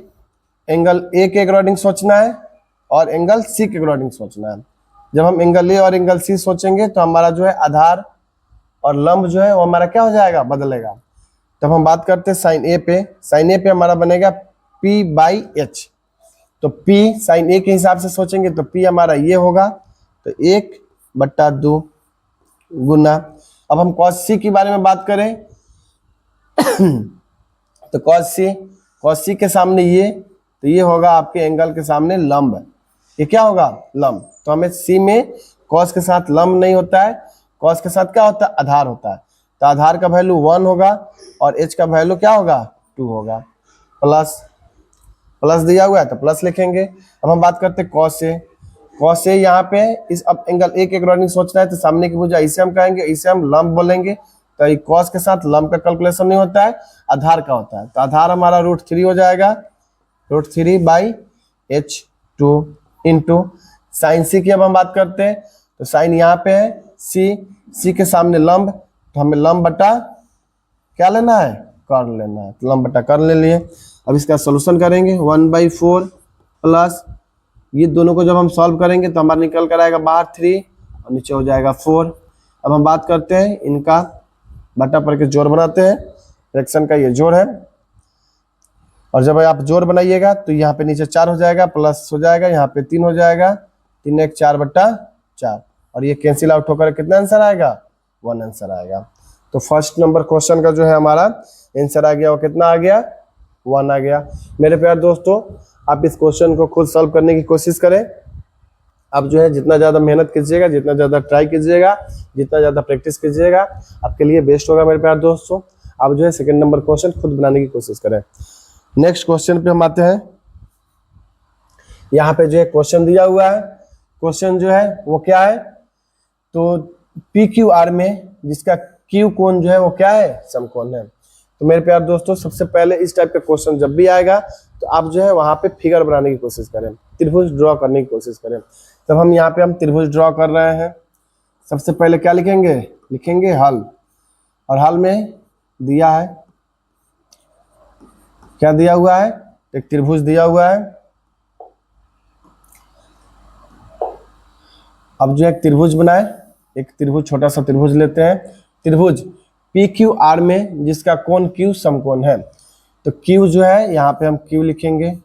एंगल ए के अकॉर्डिंग सोचना है और एंगल सी के अकॉर्डिंग सोचना है। जब हम एंगल ए और एंगल सी सोचेंगे तो हमारा जो है आधार और लंब जो है वो हमारा क्या हो जाएगा, बदलेगा। तब हम बात करते हैं साइन ए पे। साइन ए पे हमारा बनेगा p/h। तो p साइन ए के हिसाब से सोचेंगे तो p हमारा ये होगा, तो 1/2 गुना। अब हम cos c के बारे में बात करें तो cos c के सामने ये, तो ये होगा आपके एंगल के सामने लंब। ये क्या होगा, लंब। तो हमें c में cos के साथ लंब नहीं होता है, cos के साथ क्या होता है, आधार होता है। तो आधार का वैल्यू 1 होगा और h का वैल्यू क्या होगा, 2 होगा। प्लस दिया हुआ है तो प्लस लिखेंगे। अब हम बात करते हैं cos a यहाँ पे इस, अब एंगल ए के अकॉर्डिंग सोचना है तो सामने की भुजा इसे हम कहेंगे, इसे हम लंब बोलेंगे। तो ये cos के साथ लंब का कैलकुलेशन नहीं होता है, आधार का होता है। तो आधार हमारा √3 हो जाएगा, √3/h2 इंटू साइन सी की अब हम बात करते हैं। तो साइन यहाँ पे है, सी के सामने लंब, तो हमें लंब बटा क्या लेना है, कर्ण लेना है। तो लंब बटा कर्ण ले लिए। अब इसका सोल्यूशन करेंगे, 1/4 प्लस ये दोनों को जब हम सॉल्व करेंगे तो हमारा निकल कर आएगा बाहर 3 और नीचे हो जाएगा 4। अब हम बात करते हैं इनका बटा पर के जोड़ बनाते हैं। फ्रैक्शन का ये जोड़ है, और जब आप जोड़ बनाइएगा तो यहाँ पे नीचे 4 हो जाएगा, प्लस हो जाएगा, यहाँ पे 3 हो जाएगा, 3 1 4/4, और ये कैंसिल आउट होकर कितना आंसर आएगा, 1 आंसर आएगा। तो फर्स्ट नंबर क्वेश्चन का जो है हमारा आंसर आ गया, वो कितना आ गया, 1 आ गया। मेरे प्यारे दोस्तों, आप इस क्वेश्चन को खुद सॉल्व करने की कोशिश करें। अब जो है जितना ज़्यादा मेहनत कीजिएगा, जितना ज़्यादा ट्राई कीजिएगा, जितना ज़्यादा प्रैक्टिस कीजिएगा, आपके लिए बेस्ट होगा मेरे प्यारे दोस्तों। आप जो है सेकंड नंबर क्वेश्चन खुद बनाने की कोशिश करें। नेक्स्ट क्वेश्चन पे हम आते हैं। यहाँ पे जो है क्वेश्चन दिया हुआ है, क्वेश्चन जो है वो क्या है, तो पी क्यू आर में जिसका क्यू कोण जो है वो क्या है, समकोण है। तो मेरे प्यारे दोस्तों सबसे पहले इस टाइप का क्वेश्चन जब भी आएगा तो आप जो है वहां पे फिगर बनाने की कोशिश करें, त्रिभुज ड्रॉ करने की कोशिश करें। तब हम यहाँ पे हम त्रिभुज ड्रॉ कर रहे हैं। सबसे पहले क्या लिखेंगे, लिखेंगे हल, और हल में दिया है, क्या दिया हुआ है, एक त्रिभुज दिया हुआ है। अब जो एक त्रिभुज बनाए, एक त्रिभुज, छोटा सा त्रिभुज लेते हैं। त्रिभुज पी क्यू आर में जिसका कोण क्यू समकोण है, तो क्यू जो है यहाँ पे हम क्यू लिखेंगे,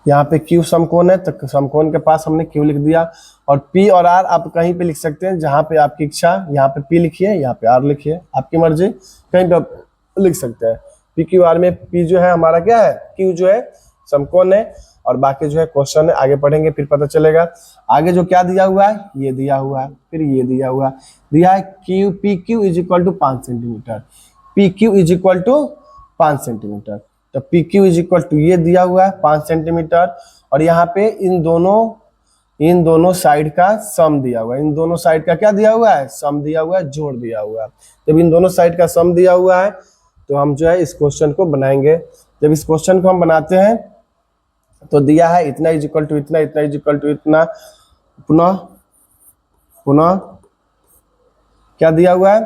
यहाँ पे क्यू समकोण है तो समकोण के पास हमने क्यू लिख दिया। और पी और आर आप कहीं पे लिख सकते हैं, जहां पे आपकी इच्छा, यहाँ पे पी लिखिए, यहाँ पे आर लिखिए, आपकी मर्जी, कहीं पे आप लिख सकते हैं। पी क्यू आर में पी जो है हमारा क्या है, क्यू जो है समकोण है, और बाकी जो है क्वेश्चन है आगे पढ़ेंगे फिर पता चलेगा। आगे जो क्या दिया हुआ है, ये दिया हुआ है, फिर ये दिया है Q P Q is equal to 5 centimetre, P Q is equal to 5 centimetre. तो P Q is equal to ये दिया हुआ है 5 सेंटीमीटर, और यहाँ पे इन दोनों साइड का सम दिया हुआ है। इन दोनों साइड का क्या दिया हुआ है, सम दिया हुआ है, जोड़ दिया हुआ है। जब इन दोनों साइड का सम दिया हुआ है तो हम जो है इस क्वेश्चन को बनाएंगे। जब इस क्वेश्चन को हम बनाते हैं तो दिया है इतना इज इक्वल टू इतना, इतना इज इक्वल टू इतना, पुनः क्या दिया हुआ है,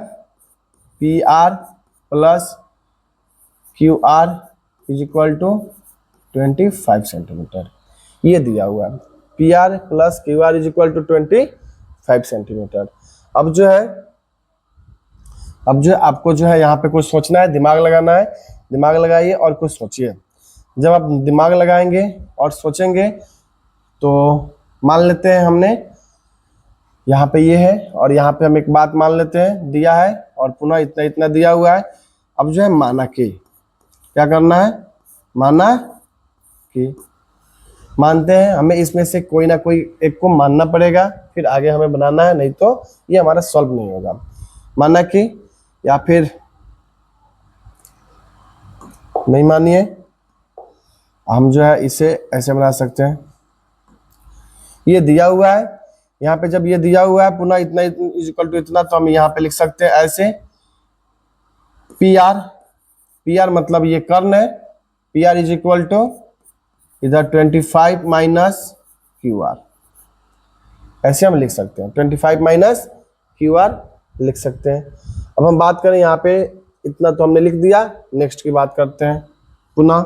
P R plus Q R is equal to 25 centimetre, ये दिया हुआ है। P R plus Q R is equal to 25 centimetre. अब जो है आपको जो है यहाँ पे कुछ सोचना है, दिमाग लगाना है, दिमाग लगाइए और कुछ सोचिए। जब आप दिमाग लगाएंगे और सोचेंगे तो मान लेते हैं हमने यहाँ पे ये है, और यहाँ पे हम एक बात मान लेते हैं, दिया है और पुनः इतना इतना दिया हुआ है। अब जो है माना कि, क्या करना है, माना कि, मानते हैं, हमें इसमें से कोई ना कोई एक को मानना पड़ेगा, फिर आगे हमें बनाना है, नहीं तो ये हमारा सॉल्व नहीं होगा। माना कि, या फिर नहीं मानिए, हम जो है इसे ऐसे बना सकते हैं। ये दिया हुआ है, यहाँ पे जब ये दिया हुआ है पुनः इतना इज इक्वल टू इतना, तो हम यहाँ पे लिख सकते हैं ऐसे, पी आर मतलब ये कर्ण है, P R is equal to इधर 25 माइनस क्यू आर, ऐसे हम लिख सकते हैं, 25 माइनस क्यू आर लिख सकते हैं। अब हम बात करें यहाँ पे, इतना तो हमने लिख दिया, नेक्स्ट की बात करते हैं। पुनः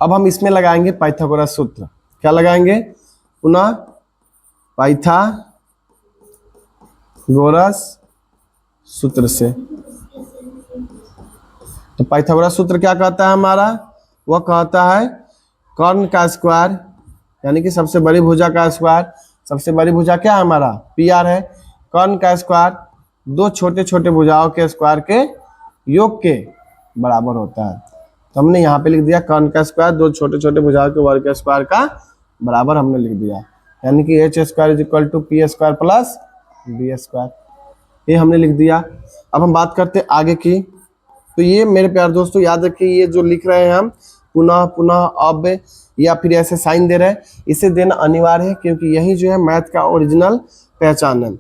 अब हम इसमें लगाएंगे पाइथागोरस सूत्र। क्या लगाएंगे, पुनः पाइथागोरस सूत्र से। तो पाइथागोरस सूत्र क्या कहता है हमारा, वह कहता है कर्ण का स्क्वायर, यानी कि सबसे बड़ी भुजा का स्क्वायर। सबसे बड़ी भुजा क्या है हमारा, पी आर है। कर्ण का स्क्वायर दो छोटे छोटे भुजाओं के स्क्वायर के योग के बराबर होता है। तो हमने यहाँ पे लिख दिया कर्ण का स्क्वायर दो छोटे छोटे भुजाओं के वर्ग के स्क्वायर का बराबर हमने लिख दिया, यानी कि H square is equal to P square plus B square, ये हमने लिख दिया। अब हम बात करते हैं आगे की। तो ये मेरे प्यारे दोस्तों याद रखिए, ये जो लिख रहे हैं हम पुनः पुनः अब या फिर ऐसे साइन दे रहे हैं, इसे देना अनिवार्य है, क्योंकि यही जो है मैथ का ओरिजिनल पहचान है।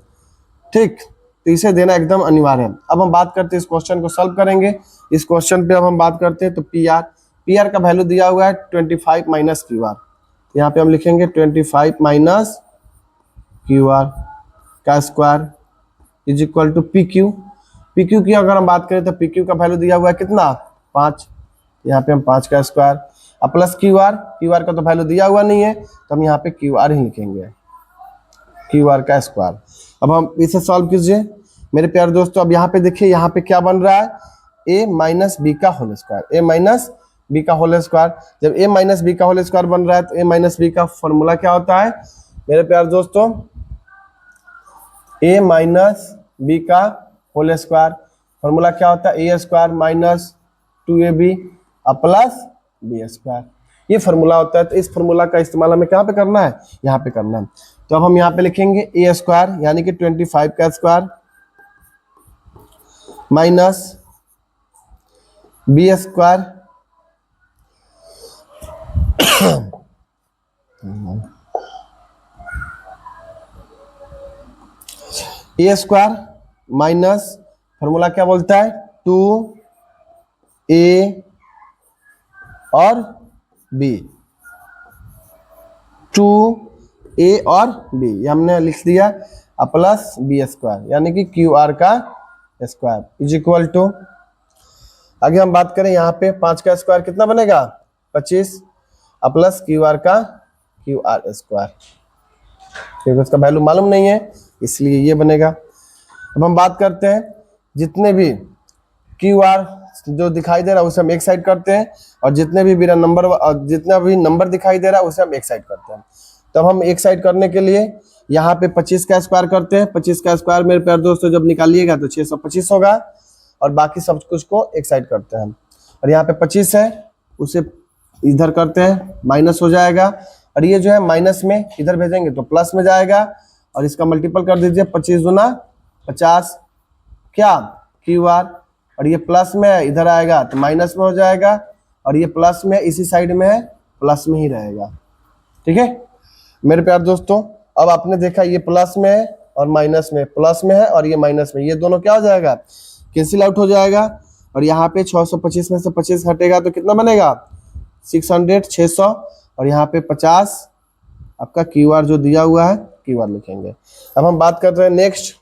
ठीक, तो इसे देना एकदम अनिवार्य है। अब हम बात करते हैं, इस क्वेश्चन को सॉल्व करेंगे। इस क्वेश्चन पे अब हम बात करते हैं, तो पी आर का वैल्यू दिया हुआ है 25 माइनस क्यू आर, यहाँ पे हम लिखेंगे 25 माइनस क्यू आर का square is equal to P Q की अगर हम बात करें तो पी क्यू का वैल्यू दिया हुआ है कितना, 5, यहाँ पे हम 5 का स्क्वायर, अब प्लस क्यू आर का तो वैल्यू दिया हुआ नहीं है, तो हम यहाँ पे क्यू आर ही लिखेंगे, क्यू आर का स्क्वायर। अब हम इसे सॉल्व कीजिए मेरे प्यारे दोस्तों। अब यहाँ पे देखिए, यहाँ पे क्या बन रहा है, a माइनस बी का whole square, a minus B का होल स्क्वायर। जब a माइनस बी का होल स्क्वायर बन रहा है तो a माइनस बी का फॉर्मूला क्या होता है मेरे प्यारे दोस्तों, a माइनस बी का होल स्क्वायर। फॉर्मूला क्या होता है, A square minus 2ab plus B square, ये फॉर्मूला होता है। तो इस फॉर्मूला का इस्तेमाल हमें कहाँ पे करना है, यहाँ पे करना है। तो अब हम यहाँ पे लिखेंगे ए स्क्वायर यानी कि 25 का स्क्वायर माइनस बी स्क्वायर ए स्क्वायर माइनस फॉर्मूला क्या बोलता है 2a और b, 2a और b ये हमने लिख दिया प्लस बी स्क्वायर यानी कि क्यू आर का स्क्वायर इज इक्वल टू, आगे हम बात करें यहाँ पे 5 का स्क्वायर कितना बनेगा 25 प्लस क्यू आर का क्यू आर स्क्वायर, क्योंकि उसका वैल्यू मालूम नहीं है इसलिए ये बनेगा। अब हम बात करते हैं जितने भी क्यू आर जो दिखाई दे रहा है उसे हम एक साइड करते हैं और जितने भी बिना नंबर जितना भी नंबर दिखाई दे रहा है उसे हम एक साइड करते हैं। तब हम एक साइड करने के लिए यहाँ पे 25 का स्क्वायर करते हैं। 25 का स्क्वायर मेरे प्यारे दोस्तों जब निकालिएगा तो 625 होगा और बाकी सब कुछ को एक साइड करते हैं। और यहाँ पे 25 है उसे इधर करते हैं माइनस हो जाएगा और ये जो है माइनस में इधर भेजेंगे तो प्लस में जाएगा और इसका मल्टीपल कर दीजिए 25 दूना 50 क्या क्यू आर, और ये प्लस में है इधर आएगा तो माइनस में हो जाएगा और ये प्लस में इसी साइड में है प्लस में ही रहेगा। ठीक है मेरे प्यारे दोस्तों, अब आपने देखा ये प्लस में है और माइनस में, प्लस में है और ये माइनस में, ये दोनों क्या हो जाएगा कैंसिल आउट हो जाएगा और यहाँ पे 625 में से 25 हटेगा तो कितना बनेगा 600 600 और यहाँ पे 50 आपका क्यू आर जो दिया हुआ है क्यू आर लिखेंगे। अब हम बात कर रहे हैं नेक्स्ट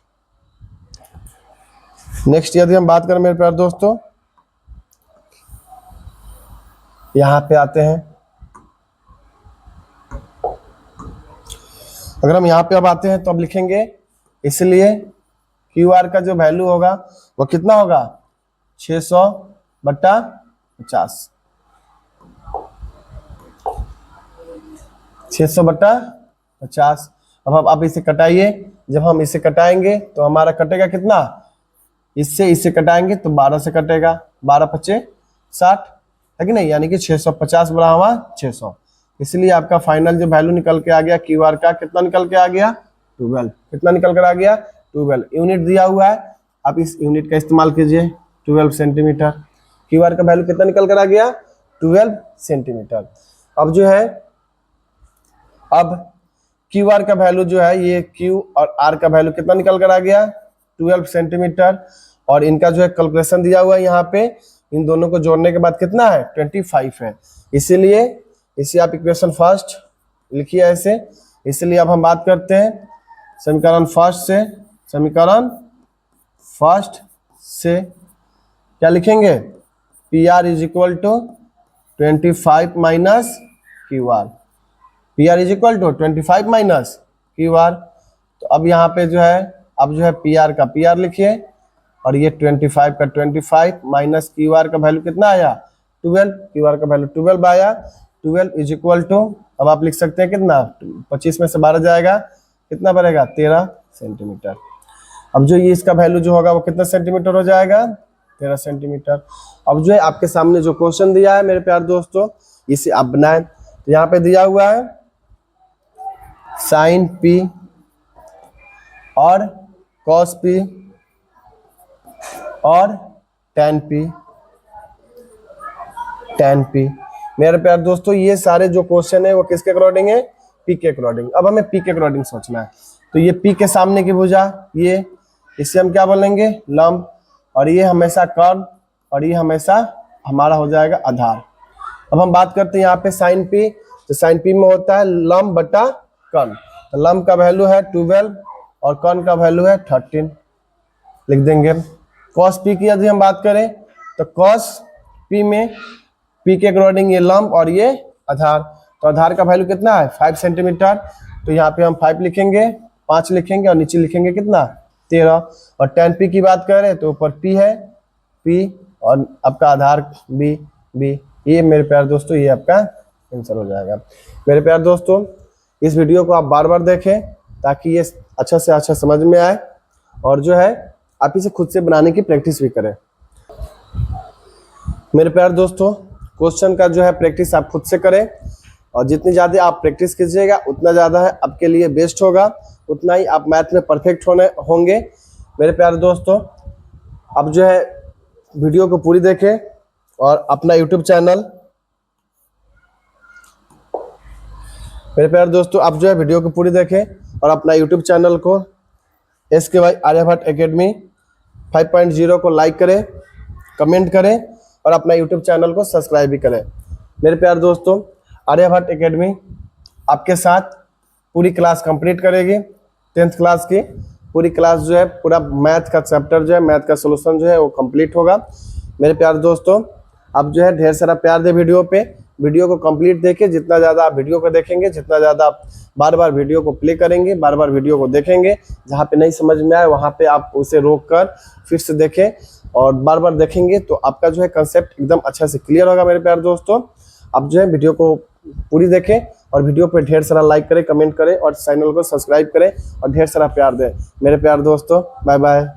यदि हम बात करें मेरे प्यारे दोस्तों यहाँ पे आते हैं, अगर हम यहाँ पे अब आते हैं तो अब लिखेंगे इसलिए क्यू आर का जो वैल्यू होगा वो कितना होगा 600/50 600/50। अब आप इसे कटाइए, जब हम इसे कटाएंगे तो हमारा कटेगा कितना, इससे इसे कटाएंगे तो 12 से कटेगा, 12×5 = 60 है कि नहीं, यानी कि 650 बना हुआ 600। इसलिए आपका फाइनल जो वैल्यू निकल के आ गया क्यू आर का कितना निकल के आ गया 12, कितना निकल कर आ गया 12। यूनिट दिया हुआ है आप इस यूनिट का इस्तेमाल कीजिए 12 सेंटीमीटर। क्यू आर का वैल्यू कितना निकल कर आ गया 12 सेंटीमीटर। अब जो है अब क्यू आर का वैल्यू जो है ये क्यू और आर का वैल्यू कितना निकल कर आ गया 12 सेंटीमीटर और इनका जो है कैलकुलेशन दिया हुआ है यहाँ पे, इन दोनों को जोड़ने के बाद कितना है 25 है। इसीलिए इसे आप इक्वेशन फर्स्ट लिखिए ऐसे। इसलिए अब हम बात करते हैं समीकरण फर्स्ट से क्या लिखेंगे P R is equal to 25 minus Q R, P R is equal to 25 minus Q R. तो अब यहाँ पे जो है अब जो है पी आर का पी आर लिखिए और ये 25 का 25 माइनस क्यू आर का वैल्यू कितना आया 12, क्यू आर का वैल्यू 12 आया। 12 इज इक्वल टू अब आप लिख सकते हैं कितना 25 में से 12 जाएगा कितना बनेगा 13 सेंटीमीटर। अब जो ये इसका वैल्यू जो होगा वो कितना सेंटीमीटर हो जाएगा 13 सेंटीमीटर। अब जो है आपके सामने जो क्वेश्चन दिया है मेरे प्यारे दोस्तों इसे आप बनाएं। तो यहाँ पे दिया हुआ है साइन पी और कॉस पी और टेन पी। मेरे प्यारे दोस्तों ये सारे जो क्वेश्चन है वो किसके अकॉर्डिंग है पी के अकॉर्डिंग। अब हमें पी के अकॉर्डिंग सोचना है। तो ये पी के सामने की भुजा ये इसे हम क्या बोलेंगे लंब, और ये हमेशा कर्ण और ये हमेशा हमारा हो जाएगा आधार। अब हम बात करते हैं यहाँ पे साइन पी, तो साइन पी में होता है लंब बटा कर्ण। तो लंब का वैल्यू है 12 और कर्ण का वैल्यू है 13 लिख देंगे। कॉस पी की यदि हम बात करें तो कॉस पी में पी के अकॉर्डिंग ये लंब और ये आधार, तो आधार का वैल्यू कितना है 5 सेंटीमीटर। तो यहाँ पे हम 5 लिखेंगे 5 लिखेंगे और नीचे लिखेंगे कितना 13। और टेन पी की बात करें तो ऊपर पी है पी और आपका आधार बी। ये मेरे प्यारे दोस्तों ये आपका आंसर हो जाएगा। मेरे प्यारे दोस्तों इस वीडियो को आप बार बार देखें ताकि ये अच्छा से अच्छा समझ में आए और जो है आप इसे खुद से बनाने की प्रैक्टिस भी करें। मेरे प्यारे दोस्तों, क्वेश्चन का जो है प्रैक्टिस आप खुद से करें, और जितनी ज़्यादा आप प्रैक्टिस कीजिएगा उतना ज़्यादा है आपके लिए बेस्ट होगा, उतना ही आप मैथ में परफेक्ट होंगे। मेरे प्यारे दोस्तों, आप जो है वीडियो को पूरी देखें और अपना यूट्यूब चैनल मेरे प्यारे दोस्तों आप जो है वीडियो को पूरी देखें और अपना यूट्यूब चैनल को SKY आर्यभट्ट एकेडमी 5.0 को लाइक करें, कमेंट करें और अपना यूट्यूब चैनल को सब्सक्राइब भी करें। मेरे प्यारे दोस्तों, आर्यभट्ट एकेडमी आपके साथ पूरी क्लास कंप्लीट करेगी। 10th क्लास की पूरी क्लास जो है, पूरा मैथ का चैप्टर जो है, मैथ का सोल्यूशन जो है वो कंप्लीट होगा। मेरे प्यारे दोस्तों, आप जो है ढेर सारा प्यार दे वीडियो पे, वीडियो को कंप्लीट देखें। जितना ज़्यादा आप वीडियो को देखेंगे, जितना ज़्यादा आप बार बार वीडियो को प्ले करेंगे, बार बार वीडियो को देखेंगे, जहाँ पे नहीं समझ में आए वहाँ पे आप उसे रोक कर फिर से देखें और बार बार देखेंगे तो आपका जो है कंसेप्ट एकदम अच्छा से क्लियर होगा। मेरे प्यारे दोस्तों, आप जो है वीडियो को पूरी देखें और वीडियो पे ढेर सारा लाइक करें, कमेंट करें और चैनल को सब्सक्राइब करें और ढेर सारा प्यार दें। मेरे प्यारे दोस्तों, बाय बाय।